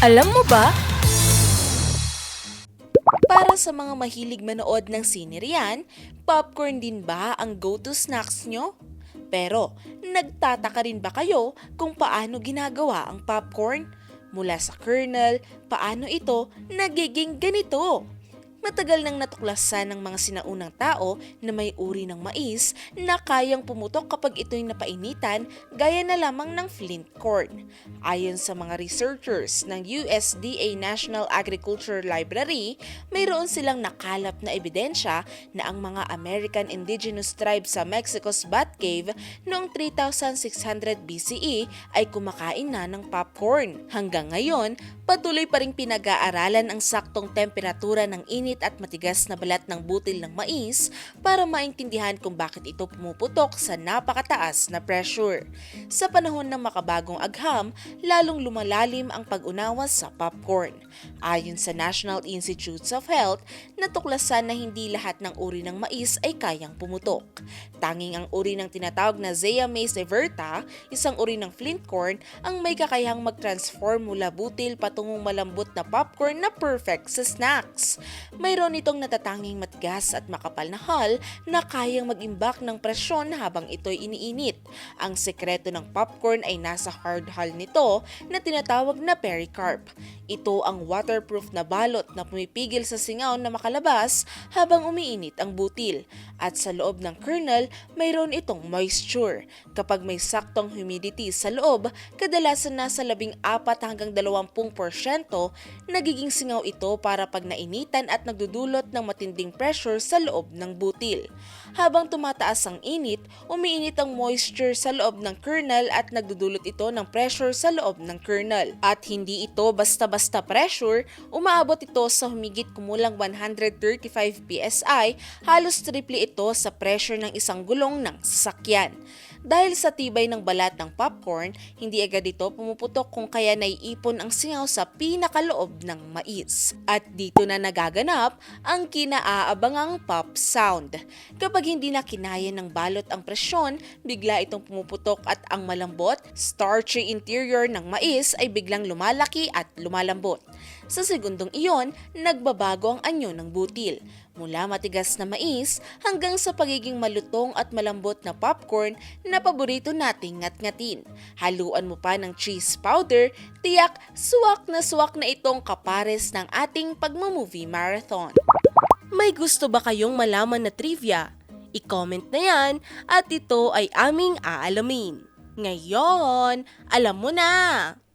Alam mo ba? Para sa mga mahilig manood ng siniriyan, popcorn din ba ang go-to snacks nyo? Pero, nagtataka rin ba kayo kung paano ginagawa ang popcorn? Mula sa kernel, paano ito nagiging ganito? Matagal nang natuklasan ng mga sinaunang tao na may uri ng mais na kayang pumutok kapag ito'y napainitan gaya na lamang ng flint corn. Ayon sa mga researchers ng USDA National Agriculture Library, mayroon silang nakalap na ebidensya na ang mga American indigenous tribes sa Mexico's Bat Cave noong 3600 BCE ay kumakain na ng popcorn. Hanggang ngayon, patuloy pa ring pinag-aaralan ang saktong temperatura ng init at matigas na balat ng butil ng mais para maintindihan kung bakit ito pumuputok sa napakataas na pressure. Sa panahon ng makabagong agham, lalong lumalalim ang pag-unawa sa popcorn. Ayon sa National Institutes of Health, natuklasan na hindi lahat ng uri ng mais ay kayang pumutok. Tanging ang uri ng tinatawag na Zea mays everta, isang uri ng flint corn, ang may kakayahang mag-transform mula butil patungong malambot na popcorn na perfect sa snacks. Mayroon itong natatanging matigas at makapal na hull na kayang mag-imbak ng presyon habang ito'y iniinit. Ang sekreto ng popcorn ay nasa hard hull nito na tinatawag na pericarp. Ito ang waterproof na balot na pumipigil sa singaw na makalabas habang umiinit ang butil. At sa loob ng kernel, mayroon itong moisture. Kapag may saktong humidity sa loob, kadalasan nasa 14 hanggang 20%, nagiging singaw ito para pag nainitan at nagdudulot ng matinding pressure sa loob ng butil. Habang tumataas ang init, umiinit ang moisture sa loob ng kernel at nagdudulot ito ng pressure sa loob ng kernel. At hindi ito basta-basta pressure, umaabot ito sa humigit kumulang 135 PSI, halos triple ito sa pressure ng isang gulong ng sasakyan. Dahil sa tibay ng balat ng popcorn, hindi agad ito pumuputok kung kaya naiipon ang singaw sa pinakaloob ng mais. At dito na nagaganap ang kinaabangang pop sound. Kapag hindi na kinaya ng balot ang presyon, bigla itong pumuputok at ang malambot, starchy interior ng mais ay biglang lumalaki at lumalambot. Sa segundong iyon, nagbabago ang anyo ng butil. Mula matigas na mais hanggang sa pagiging malutong at malambot na popcorn na paborito nating ngat-ngatin. Haluan mo pa ng cheese powder, tiyak suwak na itong kapares ng ating pagmo-movie marathon. May gusto ba kayong malaman na trivia? I-comment na yan at ito ay aming aalamin. Ngayon, alam mo na!